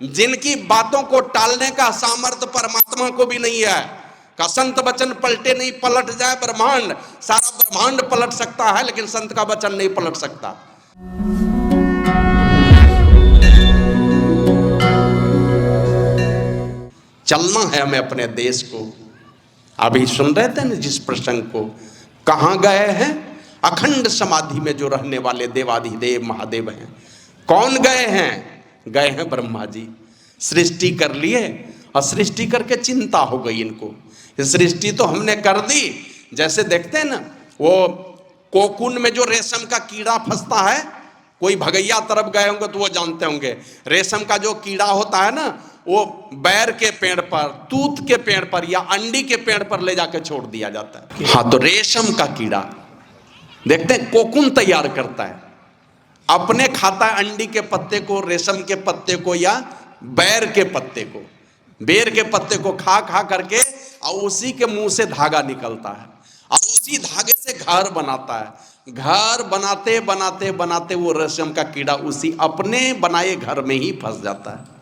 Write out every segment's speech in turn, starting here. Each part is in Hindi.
जिनकी बातों को टालने का सामर्थ्य परमात्मा को भी नहीं है। का संत वचन पलटे नहीं, पलट जाए ब्रह्मांड, सारा ब्रह्मांड पलट सकता है लेकिन संत का वचन नहीं पलट सकता। चलना है हमें अपने देश को। अभी सुन रहे थे ना जिस प्रसंग को, कहां गए हैं अखंड समाधि में जो रहने वाले देवाधिदेव महादेव हैं, कौन गए हैं? गए हैं ब्रह्मा जी। सृष्टि कर लिए और सृष्टि करके चिंता हो गई इनको। सृष्टि तो हमने कर दी, जैसे देखते हैं ना वो कोकून में जो रेशम का कीड़ा फंसता है, कोई भगैया तरफ गए होंगे तो वो जानते होंगे, रेशम का जो कीड़ा होता है ना वो बैर के पेड़ पर, तूत के पेड़ पर या अंडी के पेड़ पर ले जाके छोड़ दिया जाता है। हाँ, तो रेशम का कीड़ा देखते हैं कोकून तैयार करता है, अपने खाता है अंडी के पत्ते को, रेशम के पत्ते को या बैर के पत्ते को, बेर के पत्ते को खा खा करके, और उसी के मुंह से धागा निकलता है और उसी धागे से घर बनाता है। घर बनाते बनाते बनाते वो रेशम का कीड़ा उसी अपने बनाए घर में ही फंस जाता है।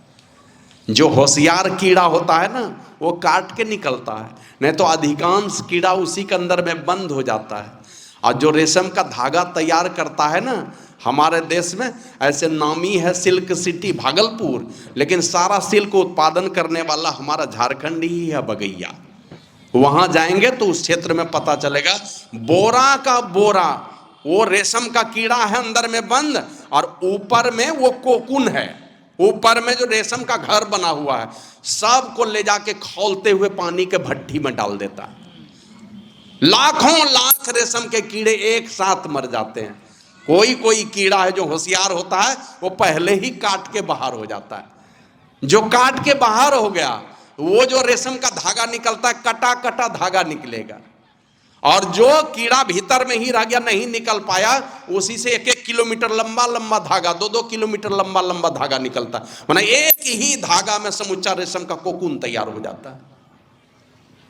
जो होशियार कीड़ा होता है ना वो काट के निकलता है, नहीं तो अधिकांश कीड़ा उसी के अंदर में बंद हो जाता है। और जो रेशम का धागा तैयार करता है ना, हमारे देश में ऐसे नामी है सिल्क सिटी भागलपुर, लेकिन सारा सिल्क उत्पादन करने वाला हमारा झारखंड ही है, बगैया। वहां जाएंगे तो उस क्षेत्र में पता चलेगा, बोरा का बोरा वो रेशम का कीड़ा है अंदर में बंद, और ऊपर में वो कोकून है, ऊपर में जो रेशम का घर बना हुआ है, सबको ले जाके खौलते हुए पानी के भट्टी में डाल देता है। लाखों लाख रेशम के कीड़े एक साथ मर जाते हैं। कोई कोई कीड़ा है जो होशियार होता है वो पहले ही काट के बाहर हो जाता है। जो काट के बाहर हो गया, वो जो रेशम का धागा निकलता है, कटा कटा धागा निकलेगा। और जो कीड़ा भीतर में ही रह गया, नहीं निकल पाया, उसी से 1-1 किलोमीटर लंबा लंबा धागा, 2-2 किलोमीटर लंबा लंबा धागा निकलता है। माने एक ही धागा में समूचा रेशम का कोकून तैयार हो जाता है।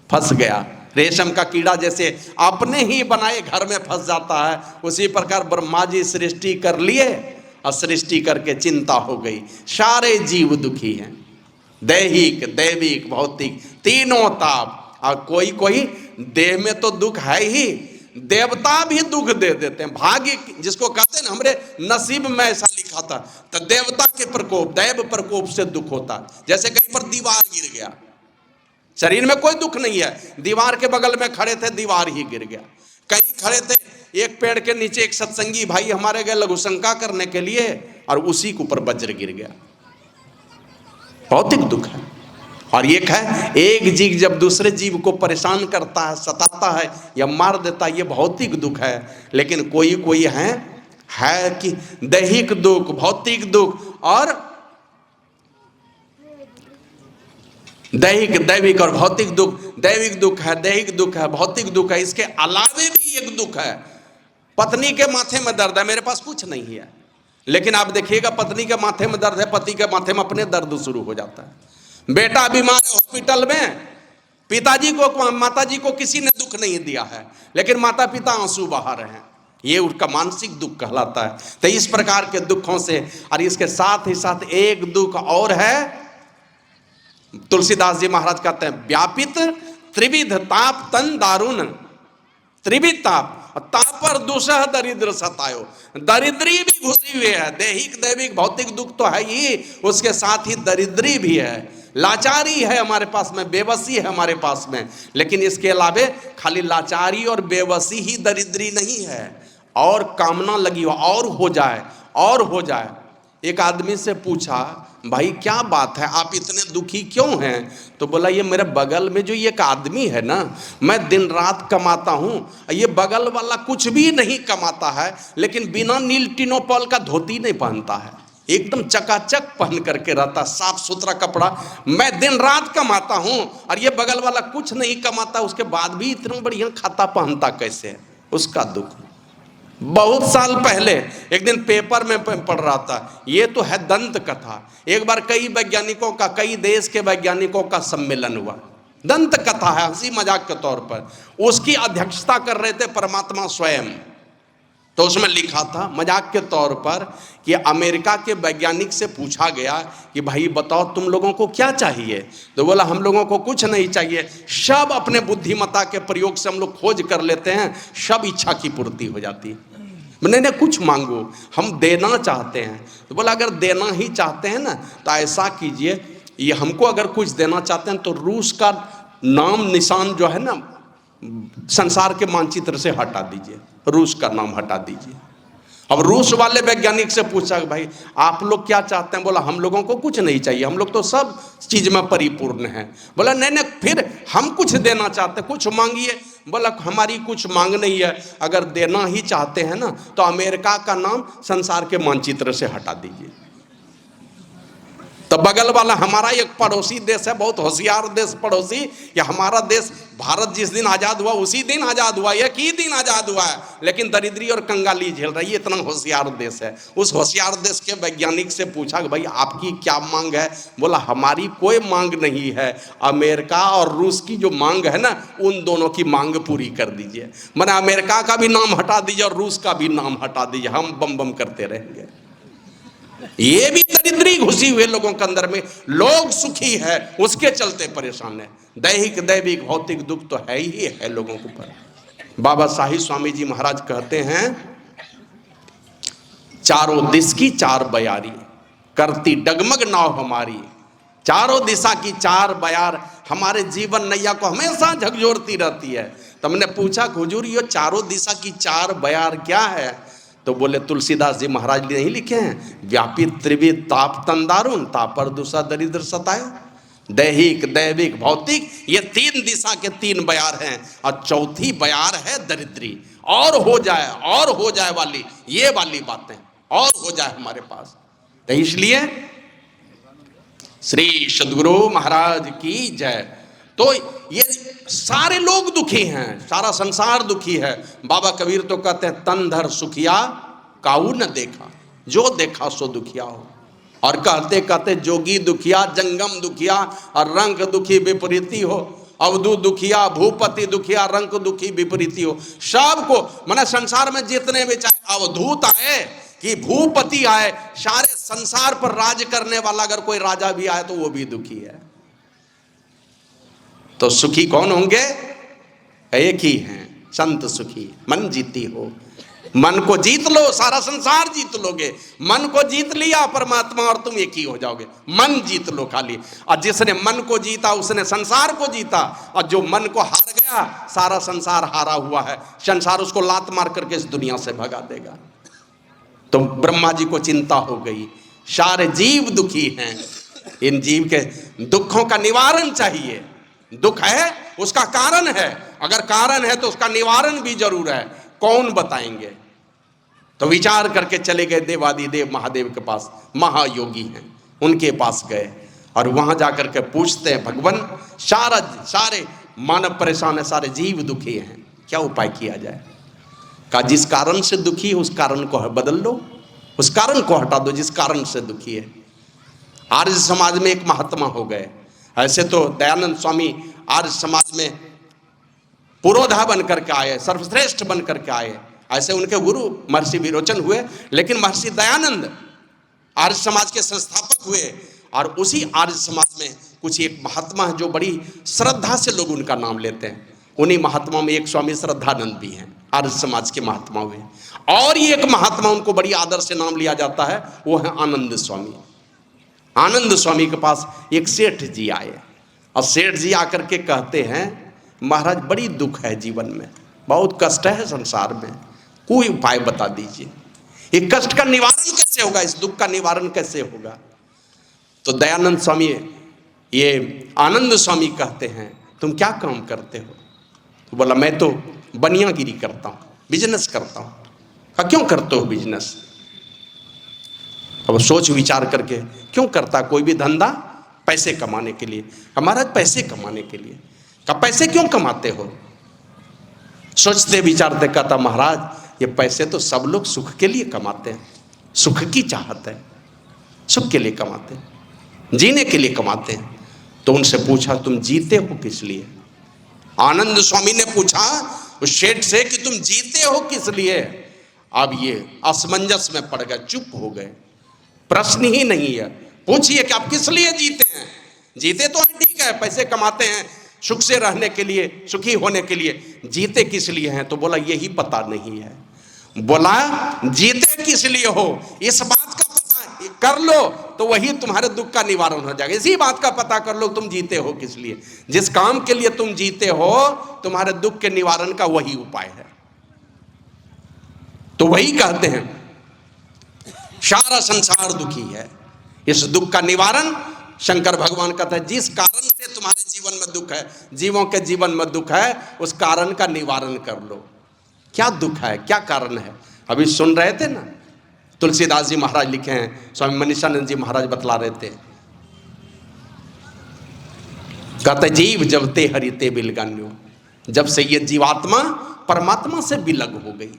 फंस गया रेशम का कीड़ा, जैसे अपने ही बनाए घर में फंस जाता है, उसी प्रकार ब्रह्मा जी सृष्टि कर लिए और सृष्टि करके चिंता हो गई। सारे जीव दुखी हैं, दैहिक दैविक भौतिक तीनों ताप। और कोई कोई देह में तो दुख है ही, देवता भी दुख दे देते हैं। भाग्य जिसको कहते हैं ना, हमरे नसीब में ऐसा लिखा था, तो देवता के प्रकोप, दैव प्रकोप से दुख होता। जैसे कहीं पर दीवार गिर गया, शरीर में कोई दुख नहीं है, दीवार के बगल में खड़े थे, दीवार ही गिर गया। कहीं खड़े थे, एक पेड़ के नीचे एक सत्संगी भाई हमारे गए लघुशंका करने के लिए, और उसी के ऊपर वज्र गिर गया। भौतिक दुख है। और एक है, एक जीव जब दूसरे जीव को परेशान करता है, सताता है या मार देता है, ये भौतिक दुख है। लेकिन कोई कोई है कि दैहिक दुख, भौतिक दुख और दैविक और भौतिक दुख। दैविक दुख है, दैहिक दुख है, भौतिक दुख है। इसके अलावे भी एक दुख है, पत्नी के माथे में दर्द है, मेरे पास कुछ नहीं है, लेकिन आप देखिएगा पत्नी के माथे में दर्द है, पति के माथे में अपने दर्द शुरू हो जाता है। बेटा बीमार है हॉस्पिटल में, पिताजी को माताजी को किसी ने दुख नहीं दिया है, लेकिन माता पिता आंसू बहा रहे हैं, ये उसका मानसिक दुख कहलाता है। तो इस प्रकार के दुखों से, और इसके साथ ही साथ एक दुख और है, तुलसीदास जी महाराज कहते हैं, व्यापित त्रिविध ताप तन दारुण। त्रिविध ताप, तापर दुसह दरिद्र सतायो, दरिद्री भी घुसी हुई है। दैहिक दैविक भौतिक दुख तो है ही, उसके साथ ही दरिद्री भी है, लाचारी है हमारे पास में, बेबसी है हमारे पास में। लेकिन इसके अलावे खाली लाचारी और बेबसी ही दरिद्री नहीं है, और कामना लगी हो और हो जाए और हो जाए। एक आदमी से पूछा, भाई क्या बात है, आप इतने दुखी क्यों हैं? तो बोला, ये मेरे बगल में जो ये एक आदमी है ना, मैं दिन रात कमाता हूँ, ये बगल वाला कुछ भी नहीं कमाता है, लेकिन बिना नील टिनोपॉल का धोती नहीं पहनता है, एकदम चकाचक पहन करके रहता, साफ सुथरा कपड़ा। मैं दिन रात कमाता हूँ और ये बगल वाला कुछ नहीं कमाता, उसके बाद भी इतना बढ़िया खाता पहनता कैसे है? उसका दुख। बहुत साल पहले एक दिन पेपर में पढ़ रहा था, ये तो है दंत कथा। एक बार कई वैज्ञानिकों का, कई देश के वैज्ञानिकों का सम्मेलन हुआ, दंत कथा है, हंसी मजाक के तौर पर। उसकी अध्यक्षता कर रहे थे परमात्मा स्वयं। तो उसमें लिखा था मजाक के तौर पर कि अमेरिका के वैज्ञानिक से पूछा गया कि भाई बताओ तुम लोगों को क्या चाहिए, तो बोला हम लोगों को कुछ नहीं चाहिए, सब अपने बुद्धिमत्ता के प्रयोग से हम लोग खोज कर लेते हैं, सब इच्छा की पूर्ति हो जाती है। मैंने कुछ मांगो, हम देना चाहते हैं। तो बोला अगर देना ही चाहते हैं ना तो ऐसा कीजिए, ये हमको अगर कुछ देना चाहते हैं तो रूस का नाम निशान जो है ना संसार के मानचित्र से हटा दीजिए, रूस का नाम हटा दीजिए। अब रूस वाले वैज्ञानिक से पूछा भाई आप लोग क्या चाहते हैं, बोला हम लोगों को कुछ नहीं चाहिए, हम लोग तो सब चीज में परिपूर्ण हैं। बोला नहीं फिर हम कुछ देना चाहते हैं, कुछ मांगिए। बोला हमारी कुछ मांग नहीं है, अगर देना ही चाहते हैं ना तो अमेरिका का नाम संसार के मानचित्र से हटा दीजिए। तो बगल वाला हमारा एक पड़ोसी देश है, बहुत होशियार देश पड़ोसी, या हमारा देश भारत जिस दिन आजाद हुआ उसी दिन आजाद हुआ, एक ही दिन आजाद हुआ है, लेकिन दरिद्री और कंगाली झेल रही है, इतना होशियार देश है। उस होशियार देश के वैज्ञानिक से पूछा कि भाई आपकी क्या मांग है, बोला हमारी कोई मांग नहीं है, अमेरिका और रूस की जो मांग है ना उन दोनों की मांग पूरी कर दीजिए। मैंने अमेरिका का भी नाम हटा दीजिए और रूस का भी नाम हटा दीजिए, हम बम बम करते रहेंगे। ये भी दरिद्री घुसी हुए लोगों के अंदर में, लोग सुखी है उसके चलते परेशान है। दैहिक दैविक भौतिक दुख तो है ही है लोगों के ऊपर। बाबा साहिब स्वामी जी महाराज कहते हैं चारों दिश की चार बयारी करती डगमग नाव हमारी, चारों दिशा की चार बयार हमारे जीवन नैया को हमेशा झकझोरती रहती है। तो हमने पूछा हुजूर ये चारों दिशा की चार बयार क्या है, तो बोले तुलसीदास जी महाराज नहीं लिखे हैं, व्यापित त्रिविध ताप तंदारुण तापर दूसरा दरिद्र सतायो। दैहिक दैविक भौतिक ये तीन दिशा के तीन बयार हैं, और चौथी बयार है दरिद्री, और हो जाए वाली ये वाली बातें और हो जाए हमारे पास। तो इसलिए श्री सद्गुरु महाराज की जय। तो ये सारे लोग दुखी हैं, सारा संसार दुखी है। बाबा कबीर तो कहते हैं तन धर सुखिया काऊ न देखा, जो देखा सो दुखिया हो। और कहते कहते जोगी दुखिया जंगम दुखिया और रंग दुखी विपरीती हो, अवधू दुखिया भूपति दुखिया रंग दुखी विपरीती हो। सबको माने संसार में जितने भी चाहे अवधूत आए कि भूपति आए, सारे संसार पर राज करने वाला अगर कोई राजा भी आए तो वो भी दुखी है। तो सुखी कौन होंगे? एक ही हैं, संत सुखी। मन जीती हो, मन को जीत लो सारा संसार जीत लोगे। मन को जीत लिया परमात्मा और तुम एक ही हो जाओगे। मन जीत लो खाली, और जिसने मन को जीता उसने संसार को जीता, और जो मन को हार गया सारा संसार हारा हुआ है। संसार उसको लात मार करके इस दुनिया से भगा देगा। तो ब्रह्मा जी को चिंता हो गई, सारे जीव दुखी हैं, इन जीव के दुखों का निवारण चाहिए। दुख है उसका कारण है, अगर कारण है तो उसका निवारण भी जरूर है, कौन बताएंगे? तो विचार करके चले गए देवादिदेव महादेव के पास, महायोगी हैं, उनके पास गए और वहां जाकर के पूछते हैं भगवान सारे मानव परेशान है, सारे जीव दुखी हैं, क्या उपाय किया जाए? का जिस कारण से दुखी है उस कारण को बदल लो, उस कारण को हटा दो जिस कारण से दुखी है। आर्य समाज में एक महात्मा हो गए, ऐसे तो दयानंद स्वामी आर्य समाज में पुरोधा बन करके आए, सर्वश्रेष्ठ बन करके आए, ऐसे उनके गुरु महर्षि विरोचन हुए, लेकिन महर्षि दयानंद आर्य समाज के संस्थापक हुए। और उसी आर्य समाज में कुछ एक महात्मा है जो बड़ी श्रद्धा से लोग उनका नाम लेते हैं, उन्हीं महात्मा में एक स्वामी श्रद्धानंद भी हैं, आर्य समाज के महात्मा हुए। और ये एक महात्मा उनको बड़ी आदर से नाम लिया जाता है, वो है आनंद स्वामी। आनंद स्वामी के पास एक सेठ जी आए, और सेठ जी आकर के कहते हैं महाराज बड़ी दुख है जीवन में, बहुत कष्ट है संसार में, कोई उपाय बता दीजिए, ये कष्ट का निवारण कैसे होगा, इस दुख का निवारण कैसे होगा? तो दयानंद स्वामी ये आनंद स्वामी कहते हैं तुम क्या काम करते हो? तो बोला मैं तो बनियागिरी करता हूँ, बिजनेस करता हूँ। कहा क्यों करते हो बिजनेस? अब सोच विचार करके क्यों करता कोई भी धंधा? पैसे कमाने के लिए। हमारा पैसे कमाने के लिए। कहा पैसे क्यों कमाते हो? सोचते विचारते कहता महाराज ये पैसे तो सब लोग सुख के लिए कमाते हैं, सुख की चाहत है, सुख के लिए कमाते हैं, जीने के लिए कमाते हैं। तो उनसे पूछा तुम जीते हो किस लिए? आनंद स्वामी ने पूछा उस सेठ से कि तुम जीते हो किस लिए? अब ये असमंजस में पड़ गए, चुप हो गए, प्रश्न ही नहीं है। पूछिए कि आप किस लिए जीते हैं? जीते तो हैं, ठीक है, पैसे कमाते हैं सुख से रहने के लिए, सुखी होने के लिए, जीते किस लिए हैं? तो बोला यही पता नहीं है। बोला जीते किस लिए हो, इस बात का पता कर लो तो वही तुम्हारे दुख का निवारण हो जाएगा। इसी बात का पता कर लो तुम जीते हो किस लिए, जिस काम के लिए तुम जीते हो तुम्हारे दुख के निवारण का वही उपाय है। तो वही कहते हैं सारा संसार दुखी है, इस दुख का निवारण शंकर भगवान कहते हैं जिस कारण से तुम्हारे जीवन में दुख है, जीवों के जीवन में दुख है, उस कारण का निवारण कर लो। क्या दुख है, क्या कारण है? अभी सुन रहे थे ना, तुलसीदास जी महाराज लिखे हैं, स्वामी मनीषानंद जी महाराज बतला रहे थे, कहते जीव जब ते हरि ते बिलगान्यो, जब से ये जीवात्मा परमात्मा से बिलग हो गई।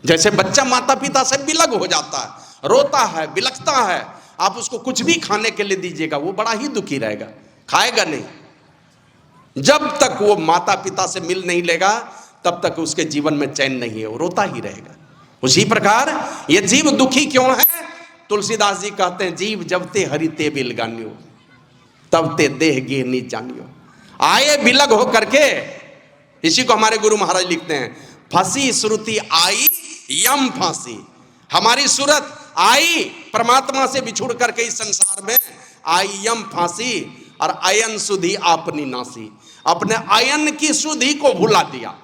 जैसे बच्चा माता पिता से बिलग हो जाता है, रोता है, बिलखता है, आप उसको कुछ भी खाने के लिए दीजिएगा वो बड़ा ही दुखी रहेगा, खाएगा नहीं। जब तक वो माता पिता से मिल नहीं लेगा तब तक उसके जीवन में चैन नहीं है, वो रोता ही रहेगा। उसी प्रकार ये जीव दुखी क्यों है? तुलसीदास जी कहते हैं जीव जब ते हरि ते बिलगान्यो, तब ते देह गे नी जानियो। आए बिलग हो करके, इसी को हमारे गुरु महाराज लिखते हैं, फंसी श्रुति आई यम फांसी। हमारी सूरत आई परमात्मा से बिछुड़ करके इस संसार में, आई यम फांसी और अयन सुधि आपनी नासी। अपने अयन की सुधि को भुला दिया।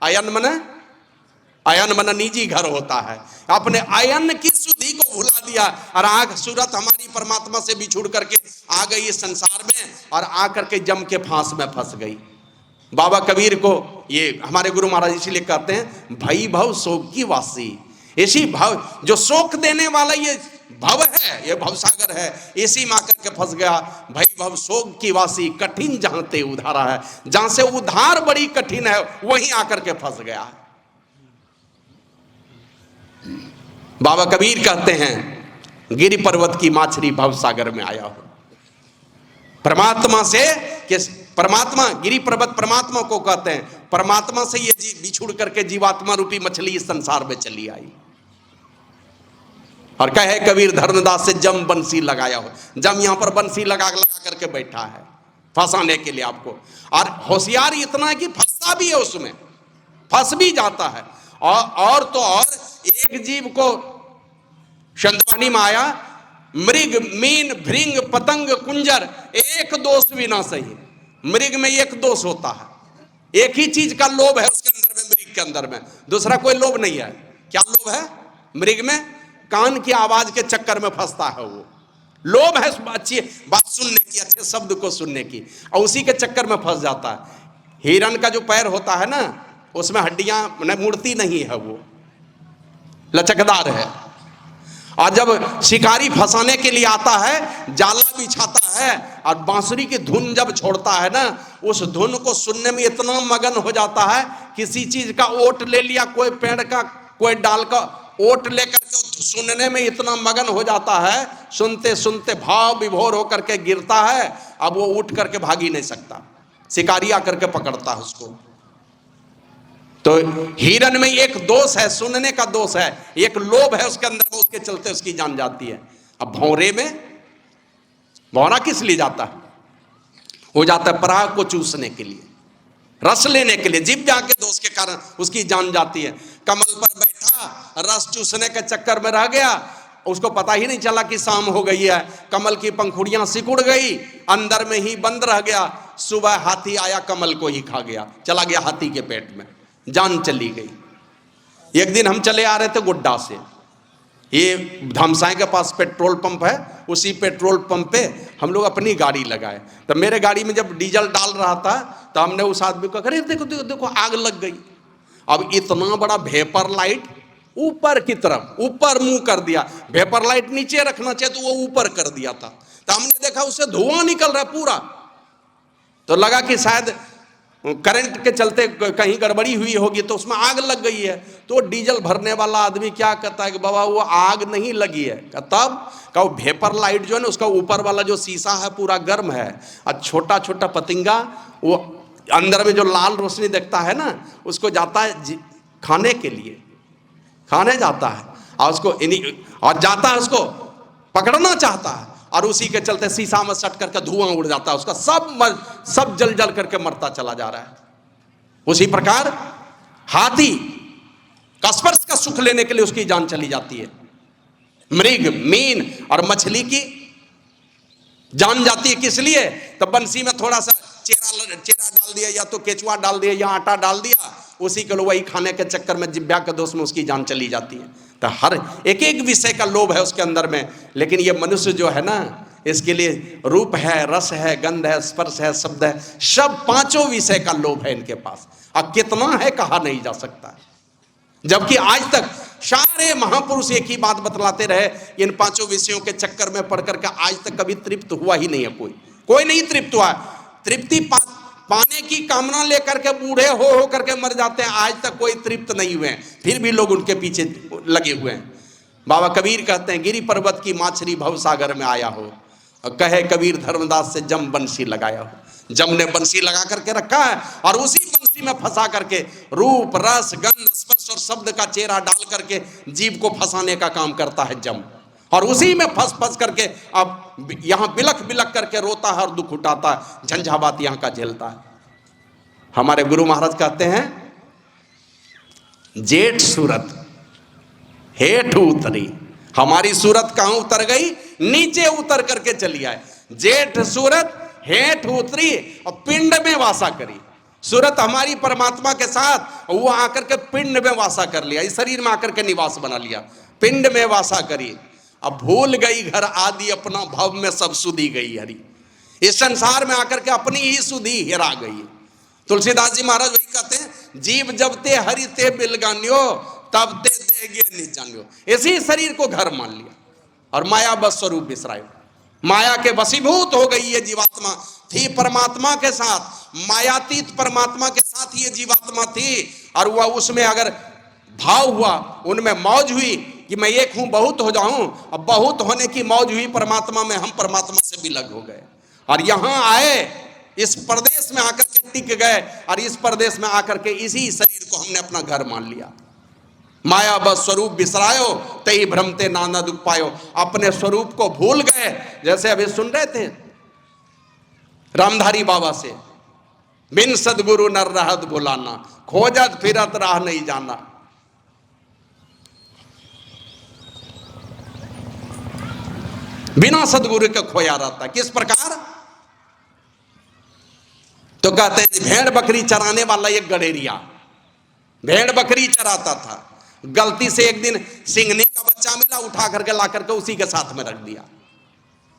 अयन मन निजी घर होता है, अपने अयन की सुधि को भुला दिया और आंख सूरत हमारी परमात्मा से बिछुड़ करके आ गई इस संसार में और आकर के जम के फांस में फंस गई। बाबा कबीर को ये हमारे गुरु महाराज इसीलिए कहते हैं भई भव शोक की वासी। इसी भव जो शोक देने वाला ये भव है, ये भवसागर है, इसी में आकर के फंस गया। भई भव शोक की वासी, कठिन जहां ते उधारा है, जहां से उधार बड़ी कठिन है वहीं आकर के फंस गया। बाबा कबीर कहते हैं गिरि पर्वत की माछरी भवसागर में आया हो। परमात्मा से कि परमात्मा, गिरि पर्वत परमात्मा को कहते हैं, परमात्मा से ये बिछुड़ करके जीवात्मा रूपी मछली इस संसार में चली आई। और कहे कबीर धर्मदास से जम बंसी लगाया हो। जम यहां पर बंसी लगा करके बैठा है फंसाने के लिए आपको, और होशियार इतना है कि फंसता भी है, उसमें फंस भी जाता है। और तो और एक जीव को शंतवानी में आया, मृग मीन भृंग पतंग कुंजर एक दोष भी ना सही। मृग में एक दोष होता है, एक ही चीज का लोभ है उसके अंदर में, मृग के अंदर में दूसरा कोई लोभ नहीं है। क्या लोभ है मृग में? कान की आवाज के चक्कर में फंसता है वो, लोभ है अच्छी बात सुनने की, अच्छे शब्द को सुनने की, और उसी के चक्कर में फंस जाता है। हिरन का जो पैर होता है ना, उसमें हड्डियां मूर्ति नहीं है, वो लचकदार है। और जब शिकारी फंसाने के लिए आता है, जाला बिछाता है और बांसुरी की धुन जब छोड़ता है ना, उस धुन को सुनने में इतना मगन हो जाता है, किसी चीज का ओट ले लिया, कोई पेड़ का कोई डाल का ओट लेकर के सुनने में इतना मगन हो जाता है, सुनते सुनते भाव विभोर होकर के गिरता है। अब वो उठ करके भाग ही नहीं सकता, शिकारी आकर के पकड़ता है उसको। तो हिरन में एक दोष है, सुनने का दोष है, एक लोभ है उसके अंदर में, उसके चलते उसकी जान जाती है। अब भौरे में, भौरा किस लिए जाता है? वो जाता है पराग को चूसने के लिए, रस लेने के लिए, जीभ के दोष के कारण उसकी जान जाती है। कमल पर बैठा, रस चूसने के चक्कर में रह गया, उसको पता ही नहीं चला कि शाम हो गई है, कमल की पंखुड़ियां सिकुड़ गई, अंदर में ही बंद रह गया। सुबह हाथी आया, कमल को ही खा गया, चला गया हाथी के पेट में, जान चली गई। एक दिन हम चले आ रहे थे गुड्डा से, ये धमसाई के पास पेट्रोल पंप है, उसी पेट्रोल पंप पे हम लोग अपनी गाड़ी लगाए। तो मेरे गाड़ी में जब डीजल डाल रहा था तो हमने उस आदमी को कहा, देखो देखो देखो आग लग गई। अब इतना बड़ा वेपर लाइट ऊपर की तरफ, ऊपर मुंह कर दिया, वेपर लाइट नीचे रखना चाहिए तो वो ऊपर कर दिया था। तो हमने देखा उससे धुआं निकल रहा पूरा, तो लगा कि शायद करंट के चलते कहीं गड़बड़ी हुई होगी, तो उसमें आग लग गई है। तो डीजल भरने वाला आदमी क्या कहता है कि बाबा वो आग नहीं लगी है। तब का वो वेपर लाइट जो है ना, उसका ऊपर वाला जो शीशा है पूरा गर्म है, और छोटा छोटा पतंगा वो अंदर में जो लाल रोशनी देखता है ना, उसको जाता है खाने के लिए। खाने जाता है और उसको और जाता है, उसको पकड़ना चाहता है और उसी के चलते शीशा में सट करके धुआं उड़ जाता है, उसका सब जल जल करके मरता चला जा रहा है। उसी प्रकार हाथी का स्पर्श का सुख लेने के लिए उसकी जान चली जाती है। मृग, मीन और मछली की जान जाती है, किस लिए? तो बंसी में थोड़ा सा चेरा डाल दिया या तो केचुआ डाल दिया या आटा डाल दिया, उसी के वही खाने के चक्कर में जिब्या के दोष में उसकी जान चली जाती है। तो हर एक एक विषय का लोभ है उसके अंदर में। लेकिन ये मनुष्य जो है ना, इसके लिए रूप है, रस है, गंध है, स्पर्श है, शब्द है, सब पांचों विषय का लोभ है इनके पास। अब कितना है कहा नहीं जा सकता। जबकि आज तक सारे महापुरुष एक ही बात बतलाते रहे, इन पांचों विषयों के चक्कर में पढ़ करके आज तक कभी तृप्त हुआ ही नहीं है। कोई नहीं तृप्त हुआ। तृप्ति पाने की कामना लेकर के बूढ़े हो करके मर जाते हैं, आज तक कोई तृप्त नहीं हुए हैं, फिर भी लोग उनके पीछे लगे हुए हैं। बाबा कबीर कहते हैं, गिरी पर्वत की माछली भव सागर में आया हो, और कहे कबीर धर्मदास से जम बंसी लगाया हो। जम ने बंसी लगा करके रखा है और उसी बंसी में फंसा करके रूप, रस, गंध, स्पर्श और शब्द का चेहरा डाल करके जीव को फंसाने का काम करता है जम, और उसी में फंस करके अब यहां बिलख बिलख करके रोता है और दुख उठाता है, झंझावात यहां का झेलता है। हमारे गुरु महाराज कहते हैं, जेठ सूरत हेठ उतरी। हमारी सूरत कहां उतर गई? नीचे उतर करके चली आए। जेठ सूरत हेठ उतरी और पिंड में वासा करी। सूरत हमारी परमात्मा के साथ, वो आकर के पिंड में वासा कर लिया, इस शरीर में आकर के निवास बना लिया, पिंड में वासा करी। अब भूल गई घर आदि अपना, भव में सब सुधी गई हरी। इस संसार में आकर के अपनी ही सुधी हिरा गई। तुलसीदास जी महाराज वही कहते हैं, जीव जब ते हरि ते बिलगान्यो तब ते देगे नहीं जानियो। इसी शरीर को घर मान लिया और माया बस स्वरूप बिसरायो। माया के वशीभूत हो गई ये जीवात्मा। थी परमात्मा के साथ, मायातीत परमात्मा के साथ ये जीवात्मा थी, और वह उसमें अगर भाव हुआ, उनमें मौज हुई कि मैं एक हूं बहुत हो जाऊं, अब बहुत होने की मौज हुई परमात्मा में, हम परमात्मा से विलग हो गए और यहां आए, इस प्रदेश में आकर के टिक गए, और इस प्रदेश में आकर के इसी शरीर को हमने अपना घर मान लिया। माया बस स्वरूप बिसरायो तई भ्रमते नाना दुख पायो। अपने स्वरूप को भूल गए। जैसे अभी सुन रहे थे रामधारी बाबा से, बिन सदगुरु नर रहत भुलाना, खोजत फिरत राह नहीं जाना। बिना सदगुरु के खोया रहता। किस प्रकार? तो कहते हैं भेड़ बकरी चराने वाला एक गडेरिया भेड़ बकरी चराता था। गलती से एक दिन सिंघनी का बच्चा मिला, उठा करके ला करके उसी के साथ में रख दिया।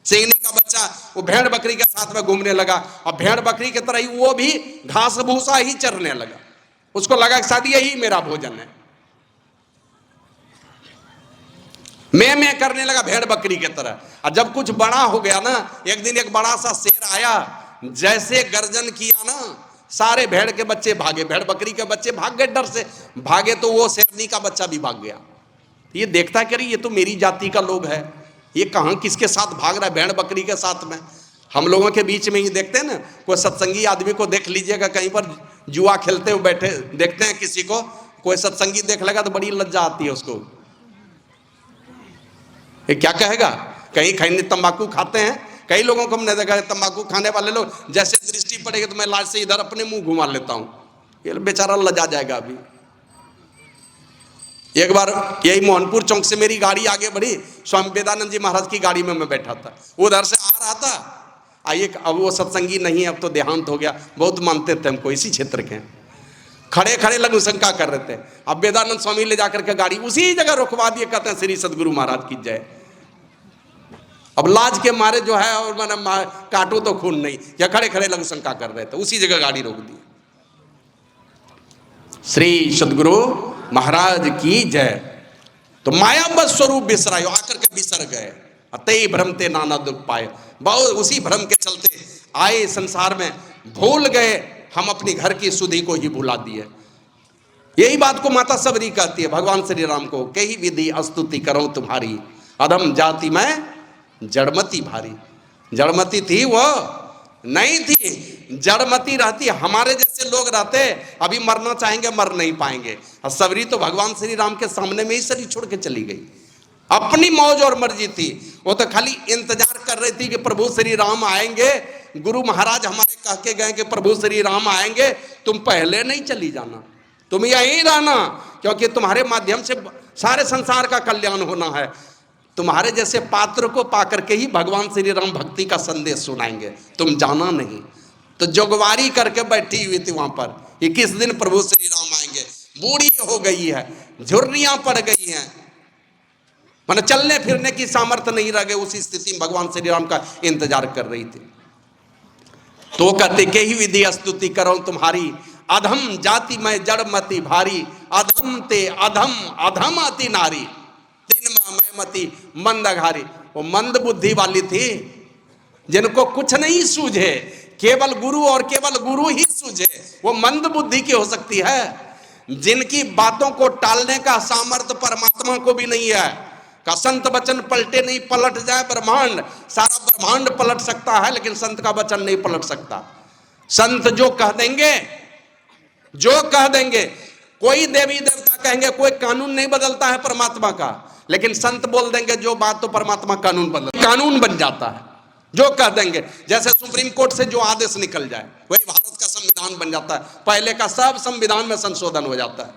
सिंघनी का बच्चा वो भेड़ बकरी के साथ में घूमने लगा, और भेड़ बकरी की तरह ही वो भी घास भूसा ही चरने लगा। उसको लगा कि शायद यही मेरा भोजन है। मैं करने लगा भेड़ बकरी की तरह। और जब कुछ बड़ा हो गया ना, एक दिन एक बड़ा सा शेर आया, जैसे गर्जन किया ना, सारे भेड़ के बच्चे भागे, भेड़ बकरी के बच्चे भाग गए, डर से भागे, तो वो शेरनी का बच्चा भी भाग गया। ये देखता करी, ये तो मेरी जाति का लोग है, ये कहां किसके साथ भाग रहा है? भेड़ बकरी के साथ में। हम लोगों के बीच में ही देखते हैं ना, कोई सत्संगी आदमी को देख लीजिएगा, कहीं पर जुआ खेलते हुए बैठे देखते हैं किसी को, कोई सत्संगी देख लेगा तो बड़ी लज्जा आती है उसको। ये क्या कहेगा? कहीं खैनी तंबाकू खाते हैं, कई लोगों को हमने देखा है तंबाकू खाने वाले लोग, जैसे दृष्टि पड़ेगी तो मैं लाज से इधर अपने मुंह घुमा लेता हूं, ये बेचारा लजा जाएगा। अभी एक बार यही मोहनपुर चौक से मेरी गाड़ी आगे बढ़ी, स्वामी वेदानंद जी महाराज की गाड़ी में मैं बैठा था, उधर से आ रहा था। आइए, अब वो सत्संगी नहीं है, अब तो देहांत हो गया, बहुत मानते थे हमको, इसी क्षेत्र के, खड़े खड़े लघु शंका कर रहे थे। अब वेदानंद स्वामी ले जाकर के गाड़ी उसी जगह रुकवा दिए, कहते हैं श्री सदगुरु महाराज की जय। अब लाज के मारे जो है, और मैंने काटो तो खून नहीं, या खड़े खड़े लघु शंका कर रहे थे, उसी जगह गाड़ी रोक दी। श्री सदगुरु महाराज की जय। तो माया बस स्वरूप बिसरायो, आकर के बिसर गए, अतई भ्रमते नाना दुख पाए। बहुत उसी भ्रम के चलते आए संसार में, भूल गए, हम अपनी घर की सुधि को ही भुला दिए। यही बात को माता सबरी कहती है भगवान श्री राम को, कही विधि अस्तुति करो तुम्हारी, अधम जाति में जड़मती भारी। जड़मती थी वो नहीं थी, जड़मती रहती हमारे जैसे लोग लोग रहते, अभी मरना चाहेंगे मर नहीं पाएंगे। और सबरी तो भगवान श्री राम के सामने में ही शरीर छोड़ के चली गई, अपनी मौज और मर्जी थी। वो तो खाली इंतजार कर रही थी कि प्रभु श्री राम आएंगे। गुरु महाराज हमारे कह के गए कि प्रभु श्री राम आएंगे, तुम पहले नहीं चली जाना, तुम यहीं रहना, क्योंकि तुम्हारे माध्यम से सारे संसार का कल्याण होना है। तुम्हारे जैसे पात्र को पाकर के ही भगवान श्री राम भक्ति का संदेश सुनाएंगे, तुम जाना नहीं। तो जोगवारी करके बैठी हुई थी वहां पर कि किस दिन प्रभु श्री राम आएंगे। बूढ़ी हो गई है, झुर्रियां पड़ गई हैं, माने चलने फिरने की सामर्थ्य नहीं रह गई। उसी स्थिति में भगवान श्री राम का इंतजार कर रही थी। तो कहते के ही विधि स्तुति करो तुम्हारी, अधम जाति में जड़मति भारी, अधम ते अधम अधम अति नारी, तीन मती मंदघारी। वो मंद बुद्धि वाली थी, जिनको कुछ नहीं सूझे, केवल गुरु और केवल गुरु ही सूझे, वो मंद बुद्धि की हो सकती है। जिनकी बातों को टालने का सामर्थ्य परमात्मा को भी नहीं है। का संत वचन पलटे नहीं, पलट जाए ब्रह्मांड, सारा ब्रह्मांड पलट सकता है, लेकिन संत का वचन नहीं पलट सकता। संत जो कह देंगे, जो कह देंगे, कोई देवी देवता कहेंगे, कोई कानून नहीं बदलता है परमात्मा का, लेकिन संत बोल देंगे जो बात, तो परमात्मा कानून बन जाता है। जो कह देंगे, जैसे सुप्रीम कोर्ट से जो आदेश निकल जाए वही भारत का संविधान बन जाता है। पहले का सब संविधान में संशोधन हो जाता है।